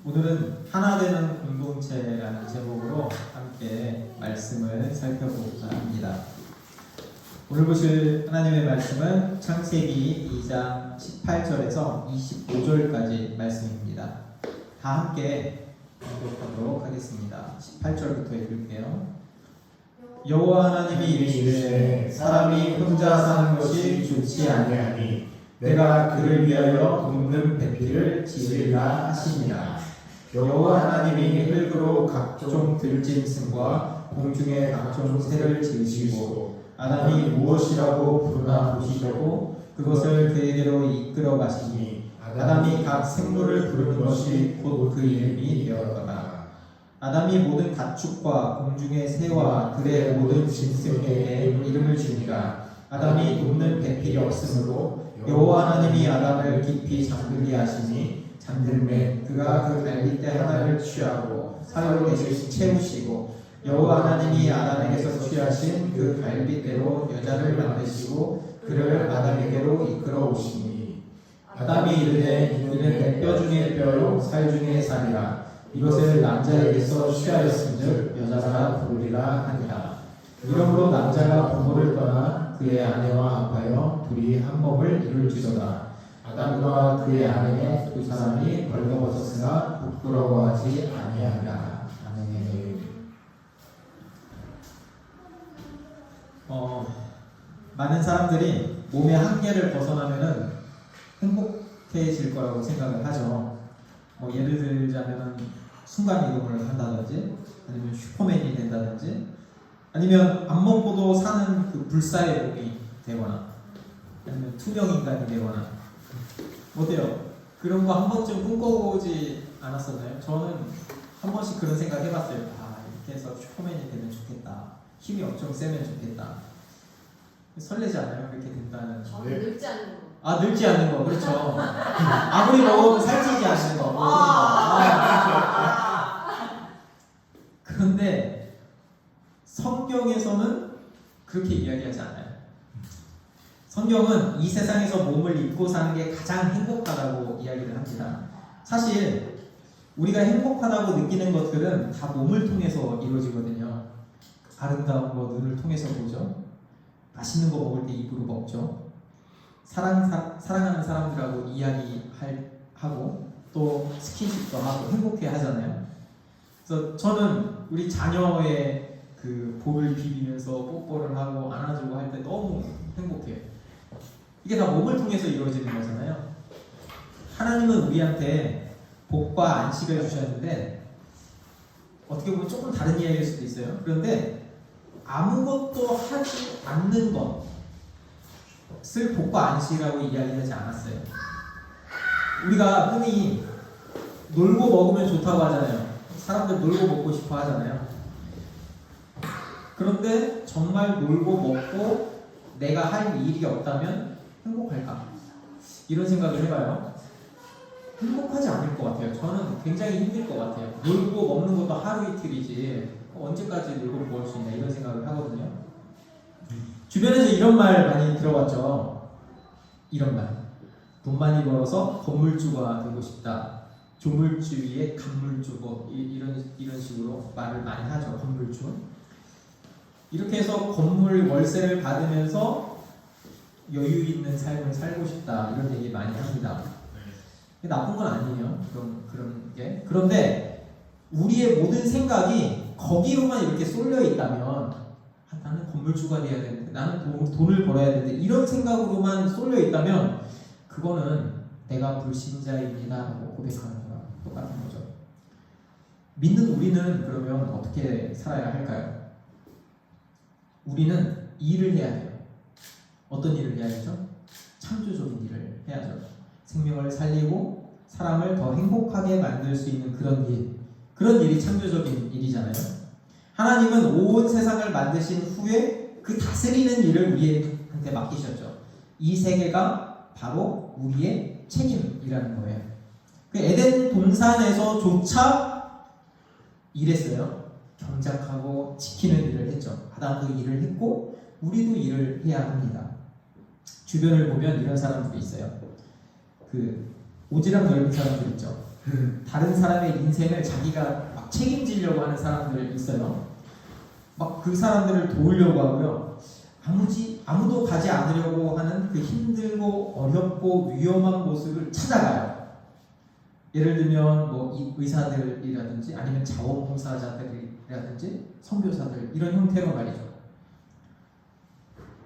오늘은 하나 되는 공동체라는 제목으로 함께 말씀을 살펴보고자 합니다. 오늘 보실 하나님의 말씀은 창세기 2장 18절에서 25절까지 말씀입니다. 다 함께 공독하도록 하겠습니다. 18절부터 읽을게요. 여호와 하나님이 이르시되 사람이 혼자 사는 것이 좋지 아니하니 내가 그를 위하여 돕는 배필을 지으리라 하시니라. 여호와 하나님이 흙으로 각종 들짐승과 공중의 각종 새를 지으시고 아담이 무엇이라고 부르나 보시려고 그것을 그에게로 이끌어 가시니 아담이 각 생물을 부르는 것이 곧 그 이름이 되었더라. 아담이 모든 가축과 공중의 새와 들의 모든 짐승에게 이름을 지니라. 아담이 돕는 배필이 없으므로 여호와 하나님이 아담을 깊이 잠들게 하시니 잠들매 그가 그 갈빗대 하나를 취하고 사흘 대신 채우시고 여호와 하나님이 아담에게서 취하신 그 갈빗대로 여자를 만드시고 그를 아담에게로 이끌어 오시니 아담이 이르되 이는 내 뼈 중에 뼈요 살 중에 살이라. 이것을 남자에게서 취하였은즉 여자라 부르리라 하니라. 이러므로 남자가 부모를 떠나 그의 아내와 합하여 둘이 한 몸을 이룰지어다. 아담과 그의 아내 두 사람이 벌거벗었으나 부끄러워하지 아니하리라. 아멘. 많은 사람들이 몸의 한계를 벗어나면은 행복해질 거라고 생각을 하죠. 예를 들자면 순간 이동을 한다든지, 아니면 슈퍼맨이 된다든지, 아니면 안 먹고도 사는 그 불사의 몸이 되거나, 아니면 투명 인간이 되거나. 어때요? 그런 거 한 번쯤 꿈꿔보지 않았었나요? 저는 한 번씩 그런 생각 해봤어요. 이렇게 해서 슈퍼맨이 되면 좋겠다. 힘이 엄청 세면 좋겠다. 설레지 않아요? 그렇게 된다는. 저는 늙지 않는 거. 늙지 않는 거, 그렇죠. 아무리 먹어도 살찌지 않는 거. 그런데 성경에서는 그렇게 이야기하지 않아요. 성경은 이 세상에서 몸을 입고 사는 게 가장 행복하다고 이야기를 합니다. 사실 우리가 행복하다고 느끼는 것들은 다 몸을 통해서 이루어지거든요. 아름다운 거 눈을 통해서 보죠. 맛있는 거 먹을 때 입으로 먹죠. 사랑하는 사람들하고 이야기하고 또 스킨십도 하고 행복해 하잖아요. 그래서 저는 우리 자녀의 그 볼을 비비면서 뽀뽀를 하고 안아주고 할 때 너무 행복해요. 이게 다 몸을 통해서 이루어지는 거잖아요. 하나님은 우리한테 복과 안식을 주셨는데 어떻게 보면 조금 다른 이야기일 수도 있어요. 그런데 아무것도 하지 않는 것을 복과 안식이라고 이야기하지 않았어요. 우리가 흔히 놀고 먹으면 좋다고 하잖아요. 사람들 놀고 먹고 싶어 하잖아요. 그런데 정말 놀고 먹고 내가 할 일이 없다면 행복할까? 이런 생각을 해봐요. 행복하지 않을 것 같아요. 저는 굉장히 힘들 것 같아요. 놀고 먹는 것도 하루 이틀이지 언제까지 놀고 먹을 수 있나 이런 생각을 하거든요. 주변에서 이런 말 많이 들어봤죠. 이런 말. 돈 많이 벌어서 건물주가 되고 싶다. 조물주 위에 간물주, 이런 식으로 말을 많이 하죠. 건물주. 이렇게 해서 건물 월세를 받으면서 여유 있는 삶을 살고 싶다. 이런 얘기 많이 합니다. 나쁜 건 아니에요. 그런 게. 그런데 우리의 모든 생각이 거기로만 이렇게 쏠려 있다면 나는 건물주가 돼야 되는데 나는 돈을 벌어야 되는데 이런 생각으로만 쏠려 있다면 그거는 내가 불신자입니다 라고 고백하는 거랑 똑같은 거죠. 믿는 우리는 그러면 어떻게 살아야 할까요? 우리는 일을 해야 돼요. 어떤 일을 해야 되죠? 창조적인 일을 해야죠. 생명을 살리고 사람을 더 행복하게 만들 수 있는 그런 일이 창조적인 일이잖아요. 하나님은 온 세상을 만드신 후에 그 다스리는 일을 우리한테 맡기셨죠. 이 세계가 바로 우리의 책임이라는 거예요. 그 에덴 동산에서조차 일했어요. 경작하고 지키는 일을 했죠. 아담도 일을 했고 우리도 일을 해야 합니다. 주변을 보면 이런 사람들이 있어요. 그 오지랖 넓은 사람들 있죠. 다른 사람의 인생을 자기가 막 책임지려고 하는 사람들 있어요. 막 그 사람들을 도우려고 하고요. 아무도 가지 않으려고 하는 그 힘들고 어렵고 위험한 곳을 찾아가요. 예를 들면 뭐 이 의사들이라든지 아니면 자원봉사자들이라든지 선교사들 이런 형태로 말이죠.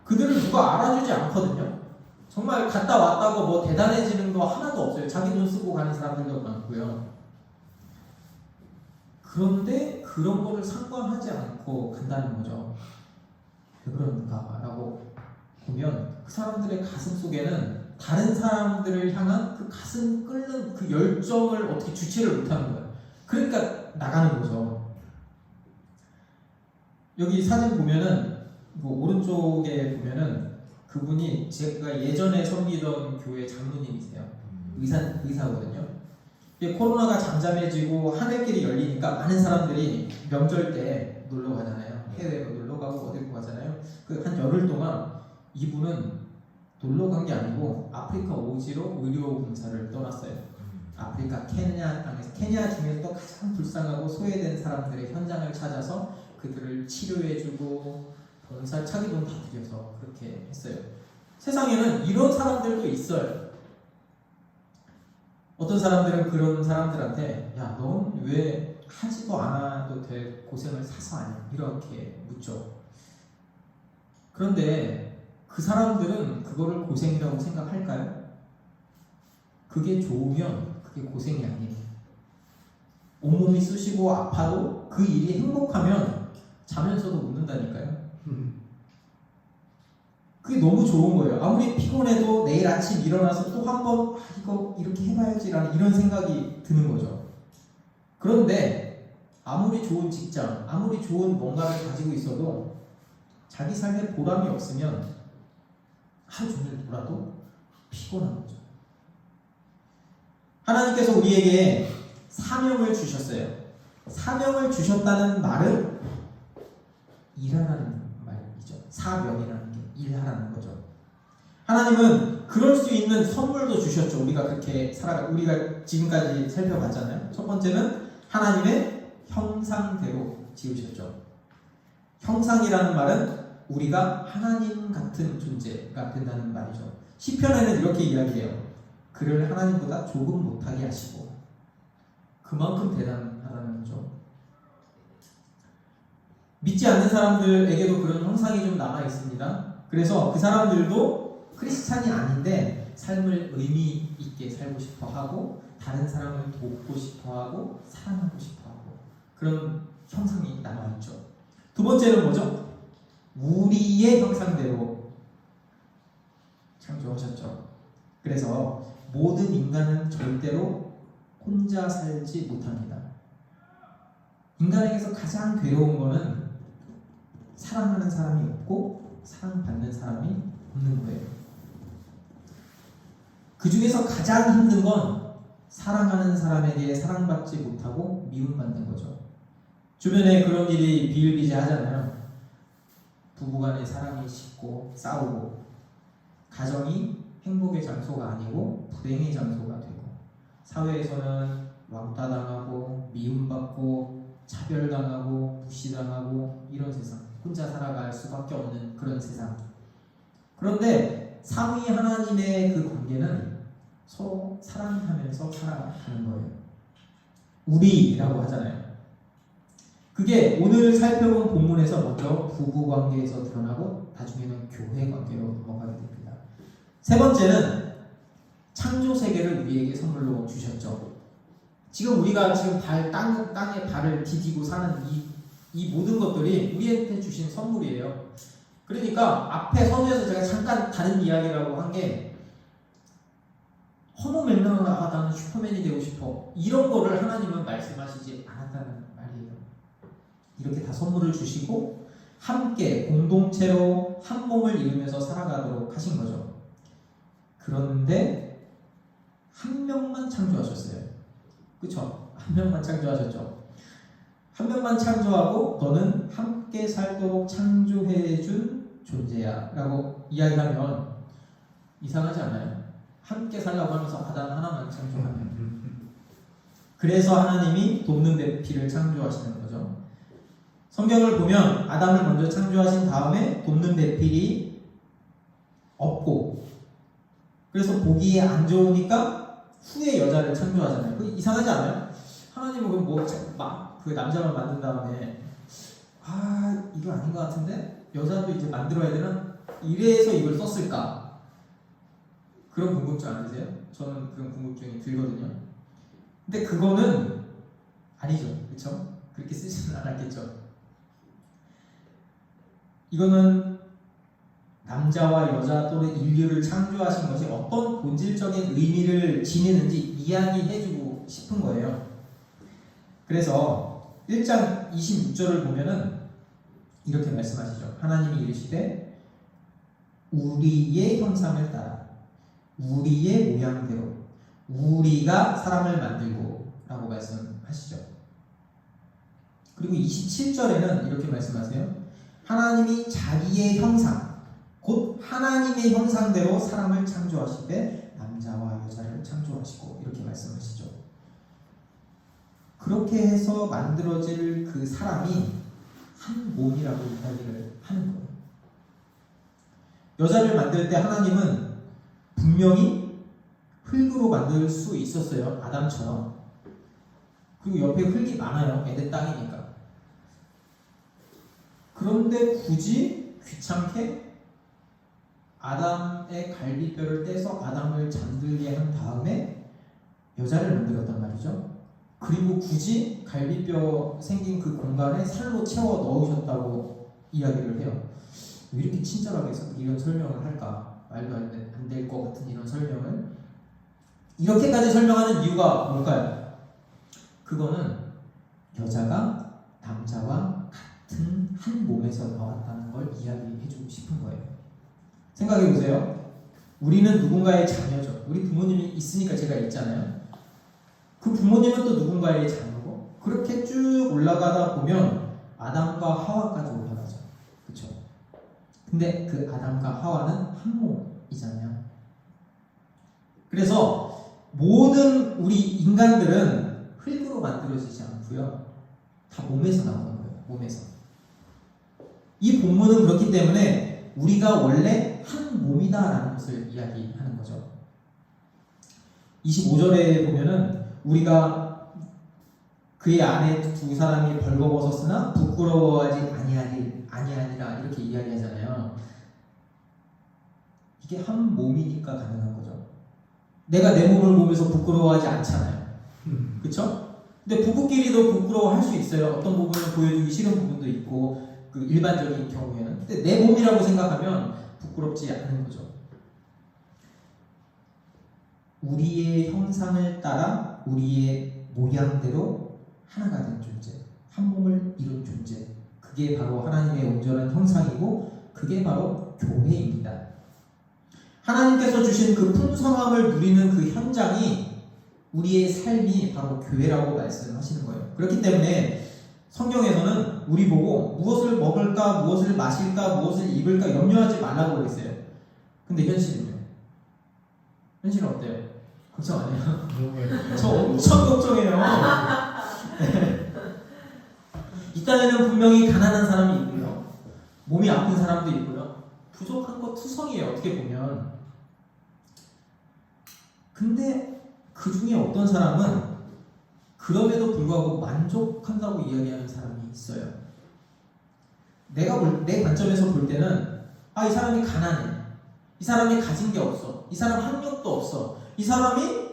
그들을 누가 알아주지 않거든요. 정말 갔다 왔다고 뭐 대단해지는 거 하나도 없어요. 자기 돈 쓰고 가는 사람들도 많고요. 그런데 그런 거를 상관하지 않고 간다는 거죠. 왜 그런가라고 보면 그 사람들의 가슴 속에는 다른 사람들을 향한 그 가슴 끓는 그 열정을 어떻게 주체를 못하는 거예요. 그러니까 나가는 거죠. 여기 사진 보면은 뭐 오른쪽에 보면은 그분이 제가 예전에 섬기던 교회 장로님이세요. 의사거든요. 코로나가 잠잠해지고 하늘길이 열리니까 많은 사람들이 명절 때 놀러 가잖아요. 해외로 놀러 가고 어디로 가잖아요. 그 한 열흘 동안 이분은 놀러 간 게 아니고 아프리카 오지로 의료 봉사를 떠났어요. 아프리카 케냐 땅에서 케냐 중에서도 가장 불쌍하고 소외된 사람들의 현장을 찾아서 그들을 치료해주고 봉사 차기 돈 다 들여서 그렇게 했어요. 세상에는 이런 사람들도 있어요. 어떤 사람들은 그런 사람들한테 야, 넌 왜 하지도 않아도 될 고생을 사서 하냐 이렇게 묻죠. 그런데 그 사람들은 그거를 고생이라고 생각할까요? 그게 좋으면 그게 고생이 아니에요. 온몸이 쑤시고 아파도 그 일이 행복하면 자면서도 웃는다니까요. 그게 너무 좋은 거예요. 아무리 피곤해도 내일 아침 일어나서 또 한번 이거 이렇게 해봐야지라는 이런 생각이 드는 거죠. 그런데 아무리 좋은 직장, 아무리 좋은 뭔가를 가지고 있어도 자기 삶에 보람이 없으면 하루 종일 놀아도 피곤한 거죠. 하나님께서 우리에게 사명을 주셨어요. 사명을 주셨다는 말은 일하라는 말이죠. 사명이라는 게 일하라는 거죠. 하나님은 그럴 수 있는 선물도 주셨죠. 우리가 지금까지 살펴봤잖아요. 첫 번째는 하나님의 형상대로 지으셨죠. 형상이라는 말은 우리가 하나님 같은 존재가 된다는 말이죠. 시편에는 이렇게 이야기해요. 그를 하나님보다 조금 못하게 하시고 그만큼 대단하다는 거죠. 믿지 않는 사람들에게도 그런 형상이 좀 남아 있습니다. 그래서 그 사람들도 크리스찬이 아닌데 삶을 의미 있게 살고 싶어 하고 다른 사람을 돕고 싶어 하고 사랑하고 싶어 하고 그런 형상이 남아 있죠. 두 번째는 뭐죠? 우리의 형상대로 창조하셨죠. 그래서 모든 인간은 절대로 혼자 살지 못합니다. 인간에게서 가장 괴로운 거는 사랑하는 사람이 없고 사랑받는 사람이 없는 거예요. 그 중에서 가장 힘든 건 사랑하는 사람에게 사랑받지 못하고 미움받는 거죠. 주변에 그런 일이 비일비재하잖아요. 부부간의 사랑이 식고 싸우고 가정이 행복의 장소가 아니고 불행의 장소가 되고 사회에서는 왕따당하고 미움받고 차별당하고 무시당하고 이런 세상, 혼자 살아갈 수밖에 없는 그런 세상. 그런데 삼위 하나님의 그 관계는 서로 사랑하면서 살아가는 거예요. 우리라고 하잖아요. 그게 오늘 살펴본 본문에서 먼저 부부 관계에서 드러나고 나중에는 교회 관계로 넘어가게 됩니다. 세 번째는 창조 세계를 우리에게 선물로 주셨죠. 지금 우리가 땅에 발을 디디고 사는 이 모든 것들이 우리한테 주신 선물이에요. 그러니까 앞에 서두에서 제가 잠깐 다른 이야기라고 한 게 허무맹랑하다 나는 슈퍼맨이 되고 싶어 이런 거를 하나님은 말씀하시지 않았다는 말이에요. 이렇게 다 선물을 주시고 함께 공동체로 한 몸을 이루면서 살아가도록 하신 거죠. 그런데 한 명만 창조하셨어요. 그쵸? 한 명만 창조하셨죠. 한 명만 창조하고 너는 함께 살도록 창조해준 존재야 라고 이야기하면 이상하지 않아요? 함께 살라고 하면서 아담 하나만 창조하면 그래서 하나님이 돕는 배필을 창조하시는 거죠. 성경을 보면 아담을 먼저 창조하신 다음에 돕는 배필이 없고, 그래서 보기에 안 좋으니까 후에 여자를 창조하잖아요. 그 이상하지 않아요? 하나님은 그 남자만 만든 다음에 이거 아닌 것 같은데 여자도 이제 만들어야 되나? 이래서 이걸 썼을까? 그런 궁금증 안 드세요? 저는 그런 궁금증이 들거든요. 근데 그거는 아니죠, 그렇죠? 그렇게 쓰지는 않았겠죠. 이거는 남자와 여자 또는 인류를 창조하신 것이 어떤 본질적인 의미를 지니는지 이야기해주고 싶은 거예요. 그래서 1장 26절을 보면은 이렇게 말씀하시죠. 하나님이 이르시되 우리의 형상을 따라 우리의 모양대로 우리가 사람을 만들고 라고 말씀하시죠. 그리고 27절에는 이렇게 말씀하세요. 하나님이 자기의 형상 곧 하나님의 형상대로 사람을 창조하시되 남자와 여자를 창조하시고 이렇게 말씀하시죠. 그렇게 해서 만들어질 그 사람이 한 몸이라고 이야기를 하는 거예요. 여자를 만들 때 하나님은 분명히 흙으로 만들 수 있었어요. 아담처럼. 그리고 옆에 흙이 많아요. 에덴 땅이니까. 그런데 굳이 귀찮게 아담의 갈비뼈를 떼서 아담을 잠들게 한 다음에 여자를 만들었단 말이죠. 그리고 굳이 갈비뼈 생긴 그 공간에 살로 채워 넣으셨다고 이야기를 해요. 왜 이렇게 친절하게 이런 설명을 할까? 말도 안 될 것 같은 이런 설명을 이렇게까지 설명하는 이유가 뭘까요? 그거는 여자가 남자와 같은 한 몸에서 나왔다는 걸 이야기해주고 싶은 거예요. 생각해보세요. 우리는 누군가의 자녀죠. 우리 부모님이 있으니까 제가 있잖아요. 그 부모님은 또 누군가의 자녀고, 그렇게 쭉 올라가다 보면 아담과 하와까지 올라가죠. 그렇죠? 근데 그 아담과 하와는 한 몸이잖아요. 그래서 모든 우리 인간들은 흙으로 만들어지지 않고요. 다 몸에서 나오는 거예요. 몸에서. 이 본문은 그렇기 때문에 우리가 원래 한 몸이다라는 것을 이야기하는 거죠. 25절에 보면은 우리가 그의 안에 두 사람이 벌거벗었으나 부끄러워하지 아니하니라 이렇게 이야기하잖아요. 이게 한 몸이니까 가능한 거죠. 내가 내 몸을 보면서 부끄러워하지 않잖아요. 그렇죠? 근데 부부끼리도 부끄러워할 수 있어요. 어떤 부분을 보여주기 싫은 부분도 있고 그 일반적인 경우에는. 근데 내 몸이라고 생각하면 부끄럽지 않은 거죠. 우리의 형상을 따라 우리의 모양대로 하나가 된 존재, 한 몸을 이룬 존재, 그게 바로 하나님의 온전한 형상이고 그게 바로 교회입니다. 하나님께서 주신 그 풍성함을 누리는 그 현장이 우리의 삶이 바로 교회라고 말씀하시는 거예요. 그렇기 때문에 성경에서는 우리 보고 무엇을 먹을까, 무엇을 마실까, 무엇을 입을까 염려하지 말라고 그랬어요. 근데 현실은요? 현실은 어때요? 걱정 안 해요? 저 엄청 걱정해요. 네. 이 땅에는 분명히 가난한 사람이 있고요. 몸이 아픈 사람도 있고요. 부족한 거 투성이에요. 어떻게 보면. 근데 그 중에 어떤 사람은 그럼에도 불구하고 만족한다고 이야기하는 사람이 있어요. 내 관점에서 볼 때는 이 사람이 가난해. 이 사람이 가진 게 없어. 이 사람 학력도 없어. 이 사람이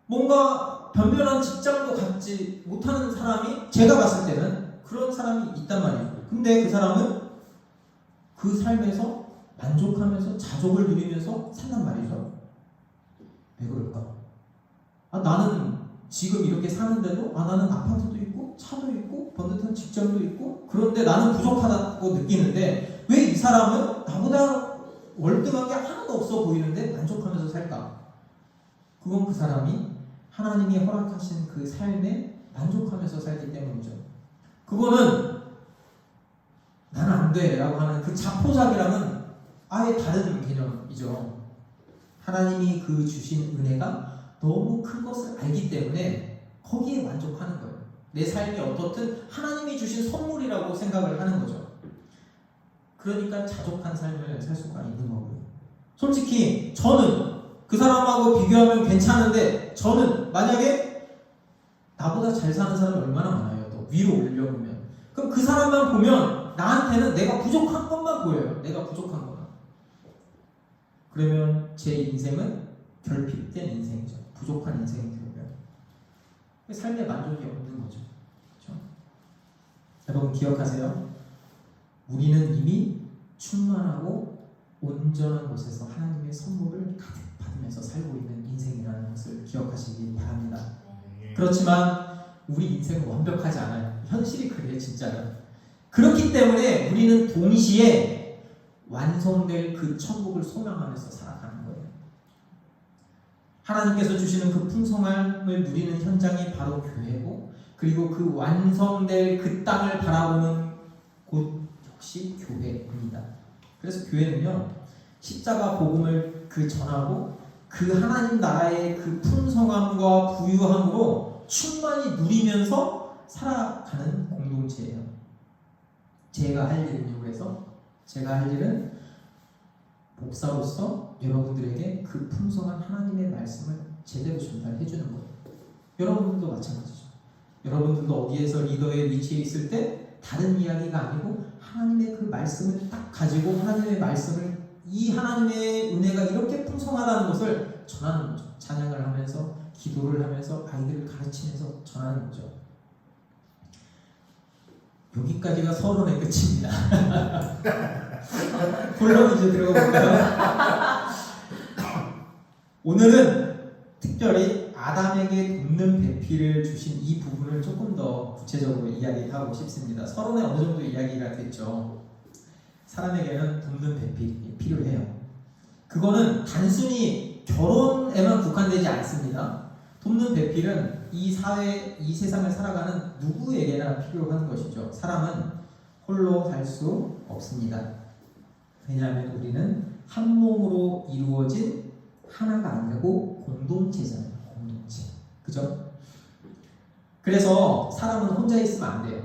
뭔가 변변한 직장도 갖지 못하는 사람이 제가 봤을 때는 그런 사람이 있단 말이에요. 근데 그 사람은 그 삶에서 만족하면서 자족을 누리면서 산단 말이죠. 왜 그럴까? 나는 지금 이렇게 사는데도 나는 아파트도 있고 차도 있고 번듯한 직장도 있고 그런데 나는 부족하다고 느끼는데 왜 이 사람은 나보다 월등한 게 하나도 없어 보이는데 만족하면서 살까? 그건 그 사람이 하나님이 허락하신 그 삶에 만족하면서 살기 때문이죠. 그거는 나는 안 돼 라고 하는 그 자포자기랑은 아예 다른 개념이죠. 하나님이 그 주신 은혜가 너무 큰 것을 알기 때문에 거기에 만족하는 거예요. 내 삶이 어떻든 하나님이 주신 선물이라고 생각을 하는 거죠. 그러니까 자족한 삶을 살 수가 있는 거고요. 솔직히 저는 그 사람하고 비교하면 괜찮은데 저는 만약에 나보다 잘 사는 사람이 얼마나 많아요. 또 위로 올려보면 그럼 그 사람만 보면 나한테는 내가 부족한 것만 보여요. 내가 부족한 것만. 그러면 제 인생은 결핍된 인생이죠. 부족한 인생이 되고요. 삶의 만족이 없는 거죠. 그렇죠? 여러분 기억하세요. 우리는 이미 충만하고 온전한 곳에서 하나님의 선물을 가득 받으면서 살고 있는 인생이라는 것을 기억하시기 바랍니다. 그렇지만 우리 인생은 완벽하지 않아요. 현실이 그래요, 진짜로. 그렇기 때문에 우리는 동시에 완성될 그 천국을 소망하면서 살아가는 거예요. 하나님께서 주시는 그 풍성함을 누리는 현장이 바로 교회고, 그리고 그 완성될 그 땅을 바라보는 곳 역시 교회입니다. 그래서 교회는요, 십자가 복음을 전하고 그 하나님 나라의 그 풍성함과 부유함으로 충만히 누리면서 살아가는 공동체예요. 제가 할 일은요, 그래서 제가 할 일은 목사로서 여러분들에게 그 풍성한 하나님의 말씀을 제대로 전달해 주는 거예요. 여러분들도 마찬가지죠. 여러분들도 어디에서 리더의 위치에 있을 때 다른 이야기가 아니고 하나님의 그 말씀을 딱 가지고 하나님의 말씀을, 이 하나님의 은혜가 이렇게 풍성하다는 것을 전하는 거죠. 찬양을 하면서, 기도를 하면서, 아이들을 가르치면서 전하는 거죠. 여기까지가 서론의 끝입니다. 본론 이제 들어가 볼까요? 오늘은 특별히 아담에게 돕는 배필을 주신 이 부분을 조금 더 구체적으로 이야기하고 싶습니다. 서론에 어느 정도 이야기가 됐죠. 사람에게는 돕는 배필이 필요해요. 그거는 단순히 결혼에만 국한되지 않습니다. 돕는 배필은 이 사회, 이 세상을 살아가는 누구에게나 필요한 것이죠. 사람은 홀로 살 수 없습니다. 왜냐하면 우리는 한 몸으로 이루어진 하나가 아니고 공동체잖아요. 공동체. 그죠? 그래서 사람은 혼자 있으면 안 돼요.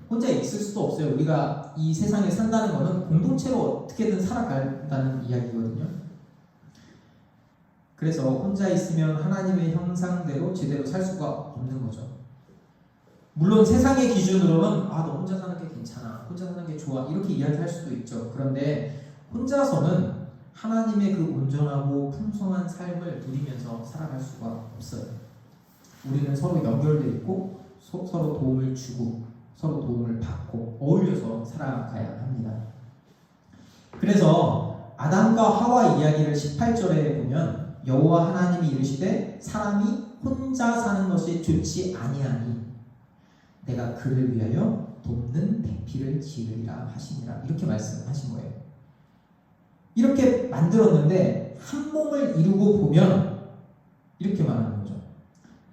혼자 있을 수도 없어요. 우리가 이 세상에 산다는 것은 공동체로 어떻게든 살아간다는 이야기거든요. 그래서 혼자 있으면 하나님의 형상대로 제대로 살 수가 없는 거죠. 물론 세상의 기준으로는 너 혼자 사는 게 괜찮아, 혼자 사는 게 좋아, 이렇게 이야기할 수도 있죠. 그런데 혼자서는 하나님의 그 온전하고 풍성한 삶을 누리면서 살아갈 수가 없어요. 우리는 서로 연결되어 있고 서로 도움을 주고 서로 도움을 받고 어울려서 살아가야 합니다. 그래서 아담과 하와 이야기를 18절에 보면 여호와 하나님이 이르시되 사람이 혼자 사는 것이 좋지 아니하니 내가 그를 위하여 돕는 배필을 지으리라 하시니라, 이렇게 말씀하신 거예요. 이렇게 만들었는데 한 몸을 이루고 보면 이렇게 말하는 거죠.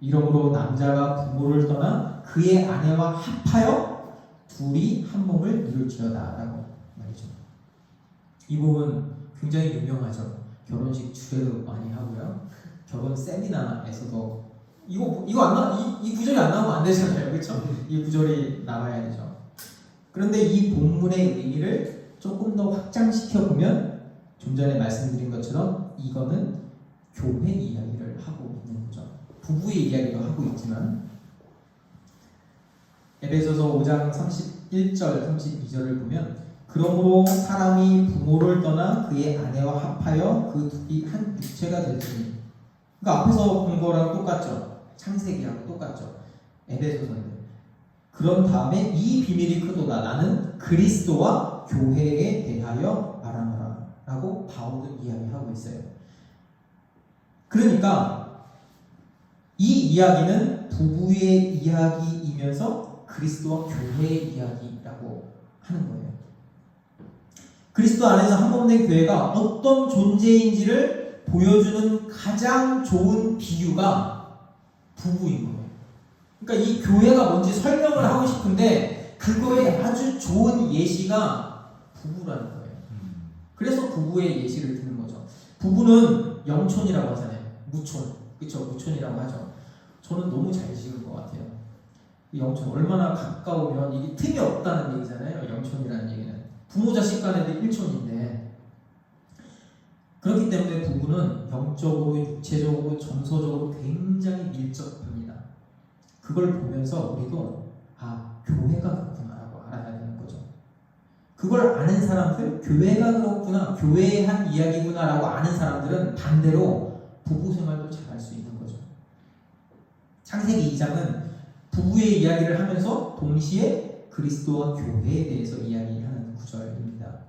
이러므로 남자가 부모를 떠나 그의 아내와 합하여 둘이 한 몸을 이룰지어다 라고 말이죠. 이 부분 굉장히 유명하죠. 결혼식 주례도 많이 하고요. 결혼 세미나에서도 이거 안 나, 이 구절이 안 나오면 안 되잖아요. 그렇죠? 이 구절이 나와야 되죠. 그런데 이 본문의 의미를 조금 더 확장시켜 보면 좀 전에 말씀드린 것처럼 이거는 교회 이야기를 하고 있는 거죠. 부부의 이야기도 하고 있지만 에베소서 5장 31절 32절을 보면 그러므로 사람이 부모를 떠나 그의 아내와 합하여 그 둘이 한 육체가 되리니, 그러니까 앞에서 본 거랑 똑같죠. 창세기하고 똑같죠. 에베소서인데 그런 다음에 이 비밀이 크도다 나는 그리스도와 교회에 대하여 말하노라 라고 바울은 이야기하고 있어요. 그러니까 이 이야기는 부부의 이야기이면서 그리스도와 교회의 이야기라고 하는 거예요. 그리스도 안에서 한 몸 된 교회가 어떤 존재인지를 보여주는 가장 좋은 비유가 부부인 거예요. 그러니까 이 교회가 뭔지 설명을 하고 싶은데 그거에 아주 좋은 예시가 부부라는 거예요. 그래서 부부의 예시를 드는 거죠. 부부는 영촌이라고 하잖아요. 무촌, 그렇죠? 무촌이라고 하죠. 저는 너무 잘 지은 것 같아요. 영촌 얼마나 가까우면 이게 틈이 없다는 얘기잖아요. 영촌이라는 얘기는 부모 자식 간에도 일촌인데, 그렇기 때문에 부부는 영적으로, 육체적으로, 정서적으로 굉장히 밀접합니다. 그걸 보면서 우리도 교회가 그렇구나라고 알아야 되는 거죠. 그걸 아는 사람들, 교회가 그렇구나, 교회의 한 이야기구나라고 아는 사람들은 반대로 부부 생활도 잘 할 수 있는 거죠. 창세기 2장은 부부의 이야기를 하면서 동시에 그리스도와 교회에 대해서 이야기하는 구절입니다.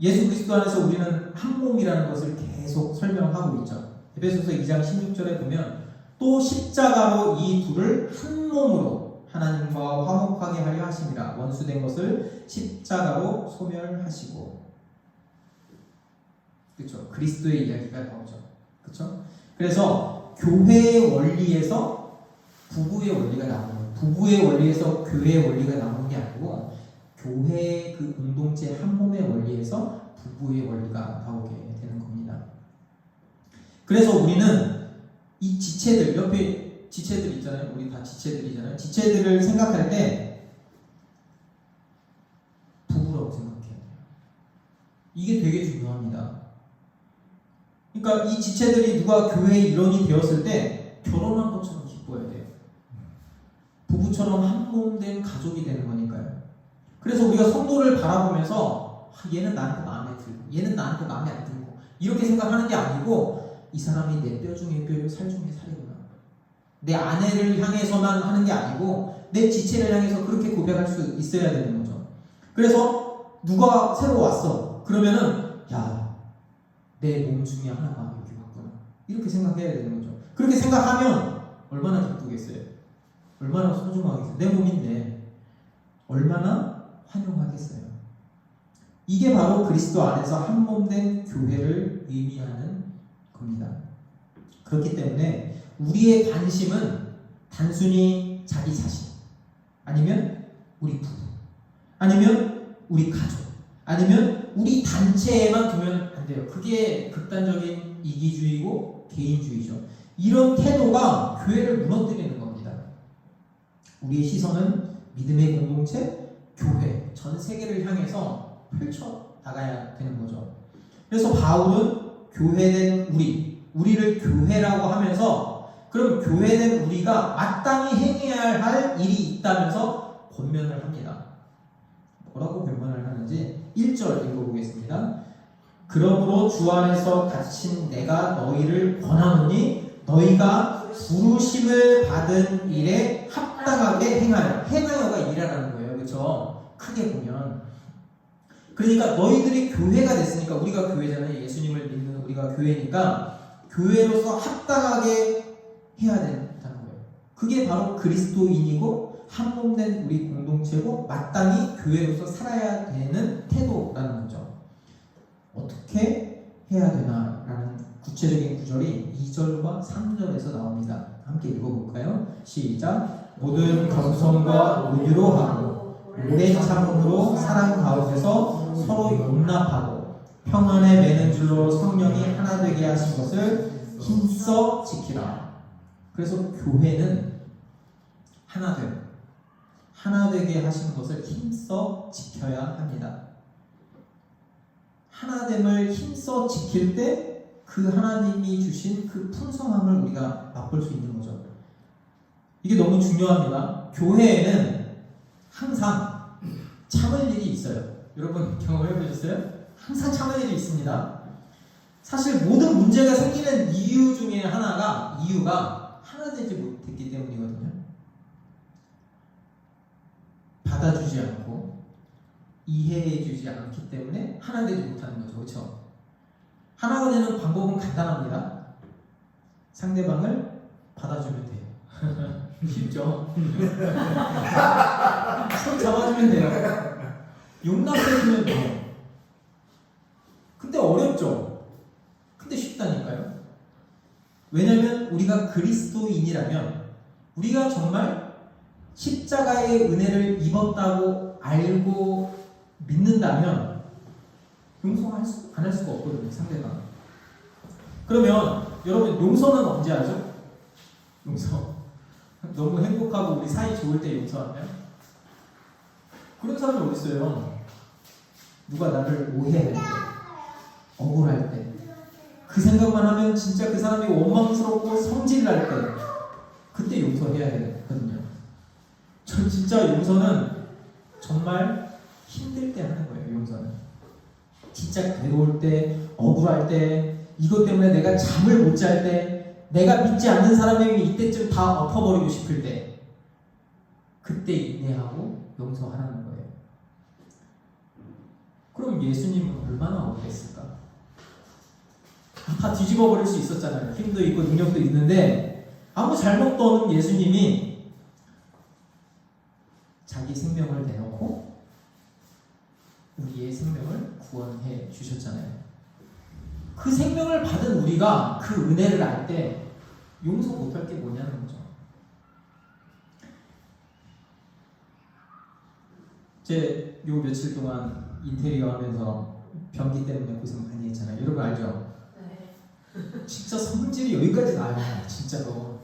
예수 그리스도 안에서 우리는 한 몸이라는 것을 계속 설명하고 있죠. 에베소서 2장 16절에 보면 또 십자가로 이 둘을 한 몸으로 하나님과 화목하게 하려 하심이라, 원수된 것을 십자가로 소멸하시고. 그렇죠? 그리스도의 이야기가 나오죠. 그렇죠? 그래서 교회의 원리에서 부부의 원리가 나오는 거예요. 부부의 원리에서 교회의 원리가 나오는 게 아니고, 교회의 그 공동체 한 몸의 원리에서 부부의 원리가 나오게 되는 겁니다. 그래서 우리는 이 지체들, 옆에 지체들 있잖아요. 우리 다 지체들이잖아요. 지체들을 생각할 때 부부라고 생각해야 돼요. 이게 되게 중요합니다. 그러니까 이 지체들이 누가 교회의 일원이 되었을 때 결혼한 것처럼 기뻐야 돼요. 부부처럼 한 몸 된 가족이 되는 거니까요. 그래서 우리가 성도를 바라보면서 얘는 나한테 마음에 들고 얘는 나한테 마음에 안 들고 이렇게 생각하는 게 아니고, 이 사람이 내 뼈 중에 뼈요 살 중에 살이구나, 내 아내를 향해서만 하는 게 아니고 내 지체를 향해서 그렇게 고백할 수 있어야 되는 거죠. 그래서 누가 새로 왔어 그러면은 내 몸 중에 하나가 여기 왔구나, 이렇게 생각해야 되는 거죠. 그렇게 생각하면 얼마나 기쁘겠어요. 얼마나 소중하겠어요. 내 몸인데 얼마나 환영하겠어요. 이게 바로 그리스도 안에서 한 몸 된 교회를 의미하는 겁니다. 그렇기 때문에 우리의 관심은 단순히 자기 자신, 아니면 우리 부부, 아니면 우리 가족, 아니면 우리 단체에만 두면 안 돼요. 그게 극단적인 이기주의고 개인주의죠. 이런 태도가 교회를 무너뜨리는 겁니다. 우리의 시선은 믿음의 공동체, 교회, 전 세계를 향해서 펼쳐 나가야 되는 거죠. 그래서 바울은 교회된 우리를 교회라고 하면서, 그럼 교회된 우리가 마땅히 행해야 할 일이 있다면서 권면을 합니다. 뭐라고 권면을 하는지 1절 읽어보겠습니다. 그러므로 주 안에서 갇힌 내가 너희를 권하노니 너희가 부르심을 받은 일에 합당하게 행하여가 일하라는 거예요. 그렇죠? 크게 보면. 그러니까 너희들이 교회가 됐으니까, 우리가 교회잖아요. 예수님을 믿는 우리가 교회니까 교회로서 합당하게 해야 된다는 거예요. 그게 바로 그리스도인이고 한 몸 된 우리 공동체고 마땅히 교회로서 살아야 되는 태도라는 거죠. 어떻게 해야 되나라는 구체적인 구절이 2절과 3절에서 나옵니다. 함께 읽어볼까요? 시작. 모든 겸손과 온유로 하고 오래 참음으로 사랑 가운데서 서로 용납하고 평안에 매는 줄로 성령이 하나 되게 하신 것을 힘써 지키라. 그래서 교회는 하나 되게 하신 것을 힘써 지켜야 합니다. 하나됨을 힘써 지킬 때 그 하나님이 주신 그 풍성함을 우리가 맛볼 수 있는 거죠. 이게 너무 중요합니다. 교회에는 항상 참을 일이 있어요. 여러분 경험해 보셨어요? 항상 참을 일이 있습니다. 사실 모든 문제가 생기는 이유 중에 이유가 하나 되지 못했기 때문이거든요. 받아주지 않고 이해해주지 않기 때문에 하나 되지 못하는 거죠. 그렇죠? 하나가 되는 방법은 간단합니다. 상대방을 받아주면 돼요. 쉽죠? 손 잡아주면 돼요. 용납해주면 돼요. 근데 어렵죠? 근데 쉽다니까요. 왜냐면 우리가 그리스도인이라면, 우리가 정말 십자가의 은혜를 입었다고 알고 믿는다면 용서 안 할 수가 없거든요, 상대방. 그러면 여러분 용서는 언제 하죠? 용서. 너무 행복하고 우리 사이 좋을 때 용서하나요? 그런 사람이 어디 있어요? 누가 나를 오해할 때, 억울할 때, 그 생각만 하면 진짜 그 사람이 원망스럽고 성질날 때, 그때 용서해야 되거든요. 전 진짜 용서는 정말 힘들 때 하는 거예요. 용서는 진짜 괴로울 때, 억울할 때, 이것 때문에 내가 잠을 못 잘 때, 내가 믿지 않는 사람에게 이때쯤 다 엎어버리고 싶을 때, 그때 인내하고 용서하라는 거예요. 그럼 예수님은 얼마나 억울했을까? 다 뒤집어 버릴 수 있었잖아요. 힘도 있고 능력도 있는데 아무 잘못도 없는 예수님이 자기 생명을 내놓고 우리의 생명을 구원해 주셨잖아요. 그 생명을 받은 우리가 그 은혜를 알 때 용서 못할 게 뭐냐는 거죠. 제 요 며칠 동안 인테리어 하면서 변기 때문에 고생 많이 했잖아요. 여러분 알죠? 네. 진짜 성질이 여기까지 나요. 진짜로.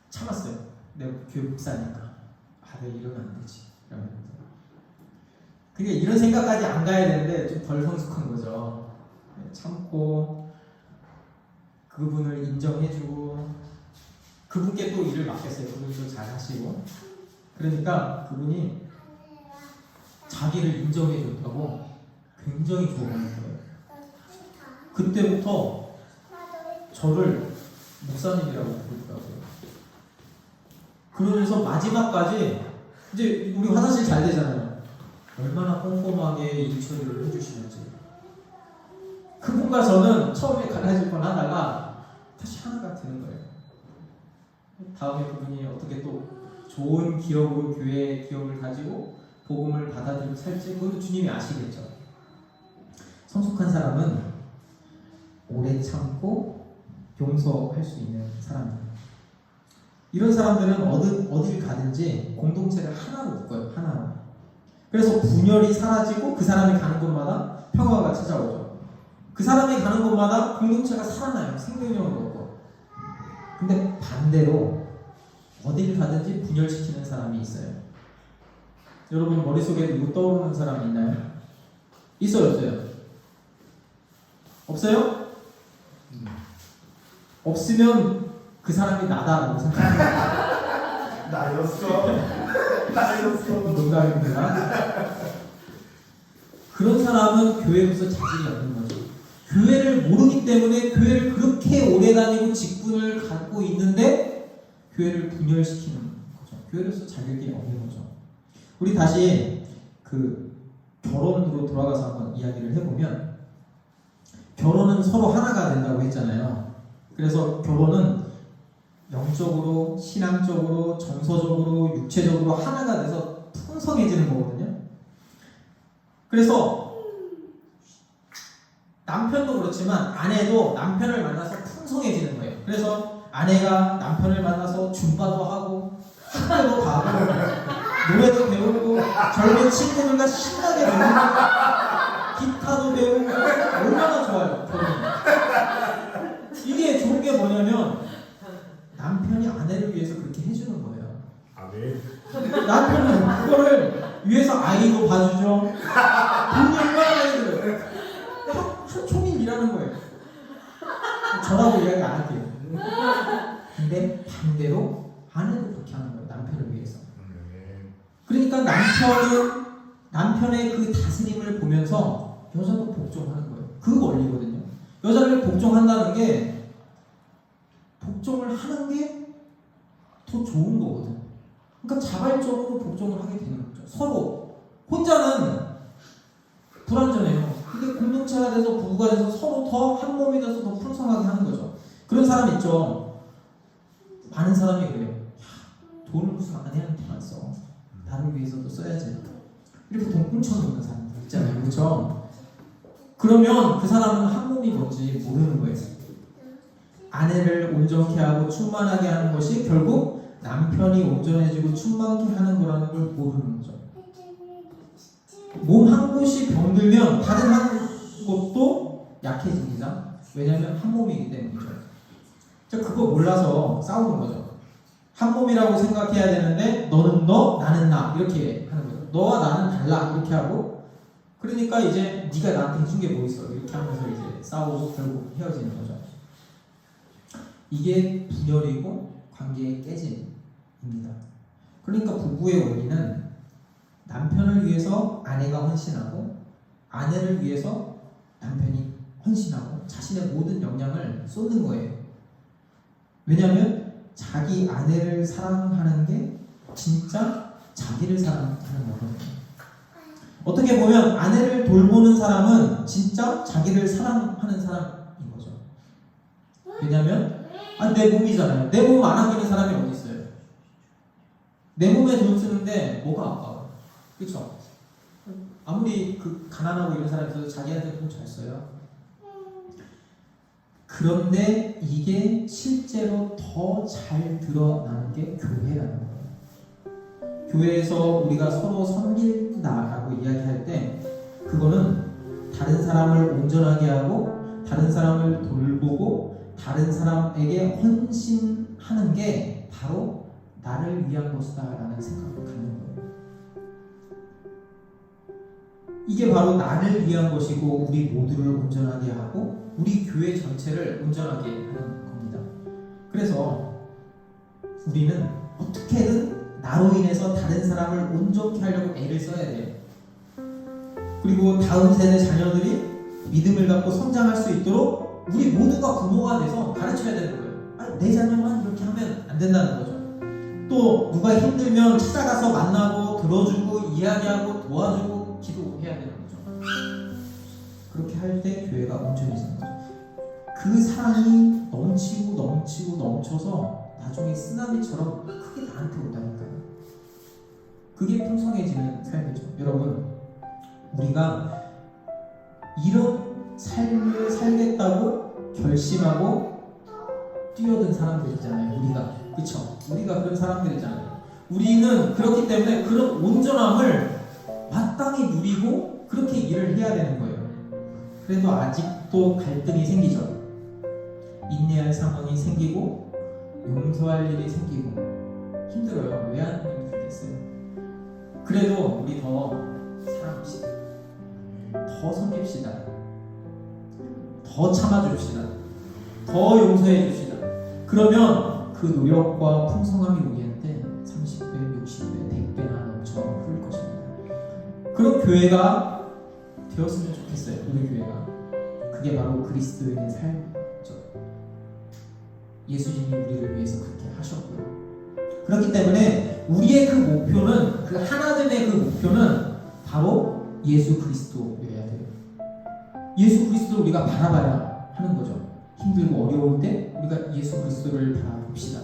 참았어요. 내가 교회 목사니까. 내가 이러면 안 되지. 이러면서. 그게 이런 생각까지 안 가야 되는데 좀 덜 성숙한 거죠. 참고 그분을 인정해주고 그분께 또 일을 맡겼어요. 그분도 잘 하시고. 그러니까 그분이 자기를 인정해줬다고 굉장히 좋아하는 거예요. 그때부터 저를 목사님이라고 부르더라고요. 그러면서 마지막까지 이제 우리 화장실 잘 되잖아요. 얼마나 꼼꼼하게 일 처리를 해주시는지. 그분과 저는 처음에 갈라질 뻔 하다가 다시 하나가 되는 거예요. 다음에 그분이 어떻게 또 좋은 기업으로 교회의 기업을 가지고 복음을 받아들이고 살지 그것도 주님이 아시겠죠. 성숙한 사람은 오래 참고 용서할 수 있는 사람이에요. 이런 사람들은 어딜 가든지 공동체를 하나로 묶어요. 하나로. 그래서 분열이 사라지고 그 사람이 가는 곳마다 평화가 찾아오죠. 그 사람이 가는 곳마다 공동체가 살아나요. 생명력을 얻고. 근데 반대로 어딜 가든지 분열시키는 사람이 있어요. 여러분 머릿속에 누구 떠오르는 사람 있나요? 있어요? 없어요? 없어요? 없으면 그 사람이 나다라고 생각합니다. 나였어. 농담입니다. 그런 사람은 교회로서 자질이 없는 거죠. 교회를 모르기 때문에 교회를 그렇게 오래 다니고 직분을 갖고 있는데 교회를 분열시키는 거죠. 교회로서 자격이 없는 거죠. 우리 다시 그 결혼으로 돌아가서 한번 이야기를 해보면 결혼은 서로 하나가 된다고 했잖아요. 그래서 결혼은 영적으로, 신앙적으로, 정서적으로, 육체적으로 하나가 돼서 풍성해지는 거거든요. 그래서 남편도 그렇지만 아내도 남편을 만나서 풍성해지는 거예요. 그래서 아내가 남편을 만나서 줌바도 하고 학교도 가고 노래도 배우고 젊은 친구들과 신나게 배우고 기타도 배우고 얼마나 좋아요. 결혼이. 이게 좋은 게 뭐냐면 남편이 아내를 위해서 그렇게 해주는 거예요. 아멘. 남편은 그거를 위해서 아이도 봐주죠. 돈이 얼마나 많이 들어요. 한 총일 일하는 거예요. 저라고 이야기 안 할게요. 근데 반대로 아내도 그렇게 하는 거예요. 남편을 위해서. 그러니까 남편의 그 다스림을 보면서 여자도 복종하는 거예요. 그 원리거든요. 여자를 복종한다는 게 복종을 하는 게 더 좋은 거거든. 그러니까 자발적으로 복종을 하게 되는 거죠. 서로. 혼자는 불완전해요. 근데 공동체가 돼서 부부가 돼서 서로 더 한 몸이 돼서 더 풍성하게 하는 거죠. 그런 사람 있죠. 많은 사람이 그래요. 야, 돈을 무슨 아내한테만 써. 나를 위해서도 써야지. 이렇게 돈 훔쳐놓는 사람들 있잖아요. 그렇죠? 그러면 그 사람은 한 몸이 뭔지 모르는 거예요. 아내를 온전케 하고 충만하게 하는 것이 결국 남편이 온전해지고 충만케 하는 거라는 걸 모르는 거죠. 몸 한 곳이 병들면 다른 한 곳도 약해집니다. 왜냐하면 한 몸이기 때문이죠. 그거 몰라서 싸우는 거죠. 한 몸이라고 생각해야 되는데 너는 너, 나는 나 이렇게 하는 거죠. 너와 나는 달라 이렇게 하고 그러니까 이제 네가 나한테 해준 게 뭐 있어 이렇게 하면서 이제 싸우고 결국 헤어지는 거죠. 이게 분열이고 관계의 깨짐입니다. 그러니까 부부의 원리는 남편을 위해서 아내가 헌신하고 아내를 위해서 남편이 헌신하고 자신의 모든 역량을 쏟는 거예요. 왜냐하면 자기 아내를 사랑하는 게 진짜 자기를 사랑하는 거거든요. 어떻게 보면 아내를 돌보는 사람은 진짜 자기를 사랑하는 사람인 거죠. 왜냐하면 내 몸이잖아요. 내 몸 안 아끼는 사람이 어디 있어요? 내 몸에 돈 쓰는데 뭐가 아까워? 그렇죠? 아무리 가난하고 이런 사람이 있어도 자기한테 돈 잘 써요. 그런데 이게 실제로 더 잘 드러나는 게 교회라는 거예요. 교회에서 우리가 서로 섬긴다라고 이야기할 때 그거는 다른 사람을 온전하게 하고 다른 사람을 돌보고 다른 사람에게 헌신하는 게 바로 나를 위한 것이다 라는 생각을 갖는 거예요. 이게 바로 나를 위한 것이고 우리 모두를 온전하게 하고 우리 교회 전체를 온전하게 하는 겁니다. 그래서 우리는 어떻게든 나로 인해서 다른 사람을 온전케 하려고 애를 써야 돼요. 그리고 다음 세대 자녀들이 믿음을 갖고 성장할 수 있도록 우리 모두가 부모가 돼서 가르쳐야 되는 거예요. 내 자녀만 이렇게 하면 안 된다는 거죠. 또 누가 힘들면 찾아가서 만나고 들어주고 이야기하고 도와주고 기도해야 되는 거죠. 그렇게 할 때 교회가 온전해지는 거죠. 그 사랑이 넘쳐서 나중에 쓰나미처럼 크게 나한테 온다니까요. 그게 풍성해지는 삶이죠. 여러분, 우리가 이런 삶을 살겠다고 결심하고 뛰어든 사람들이잖아요. 우리가, 그쵸? 우리가 그런 사람들이잖아요. 우리는 그렇기 때문에 그런 온전함을 마땅히 누리고 그렇게 일을 해야 되는 거예요. 그래도 아직도 갈등이 생기죠. 인내할 상황이 생기고 용서할 일이 생기고 힘들어요. 왜 안 힘들겠어요? 그래도 우리 더 사랑합시다. 더 섬깁시다. 더 참아줍시다. 더 용서해줍시다. 그러면 그 노력과 풍성함이 우리한테 30배, 60배, 100배나 넘쳐 흐를 것입니다. 그런 교회가 되었으면 좋겠어요. 우리 교회가. 그게 바로 그리스도인의 삶이죠. 예수님이 우리를 위해서 그렇게 하셨고요. 그렇기 때문에 우리의 그 목표는, 그 하나됨의 그 목표는 바로 예수 그리스도여야 돼요. 예수 그리스도를 우리가 바라봐야 하는 거죠. 힘들고 어려울 때 우리가 예수 그리스도를 바라봅시다.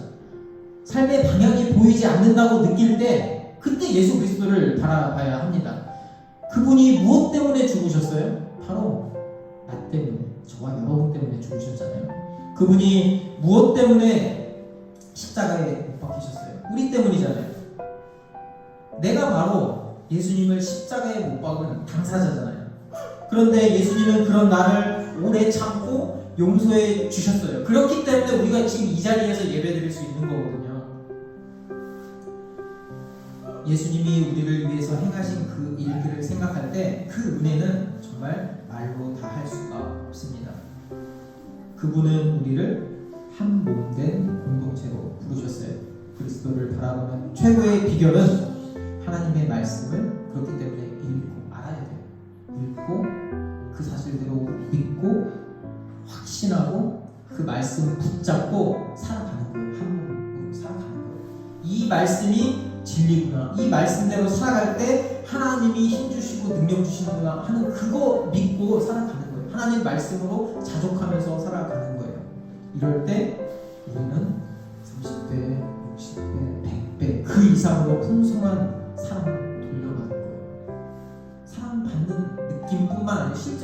삶의 방향이 보이지 않는다고 느낄 때 그때 예수 그리스도를 바라봐야 합니다. 그분이 무엇 때문에 죽으셨어요? 바로 나 때문에, 저와 여러분 때문에 죽으셨잖아요. 그분이 무엇 때문에 십자가에 못 박히셨어요? 우리 때문이잖아요. 내가 바로 예수님을 십자가에 못 박은 당사자잖아요. 그런데 예수님은 그런 나를 오래 참고 용서해 주셨어요. 그렇기 때문에 우리가 지금 이 자리에서 예배드릴 수 있는 거거든요. 예수님이 우리를 위해서 행하신 그 일들을 생각할 때 그 은혜는 정말 말로 다 할 수가 없습니다. 그분은 우리를 한 몸된 공동체로 부르셨어요. 그리스도를 바라보는 최고의 비결은 하나님의 말씀을 그렇기 때문에 읽고 알아야 돼요. 읽고 그 사실대로 믿고 확신하고 그 말씀을 붙잡고 살아가는 거예요. 한 몸으로 살아가는 거예요. 이 말씀이 진리구나. 이 말씀대로 살아갈 때 하나님이 힘주시고 능력 주시는구나 하는 그거 믿고 살아가는 거예요. 하나님 말씀으로 자족하면서 살아가는 거예요. 이럴 때 우리는 30배, 60배, 100배 그 이상으로 풍성한 사랑을 돌려받는 거예요. 사랑받는 느낌뿐만 아니라 실제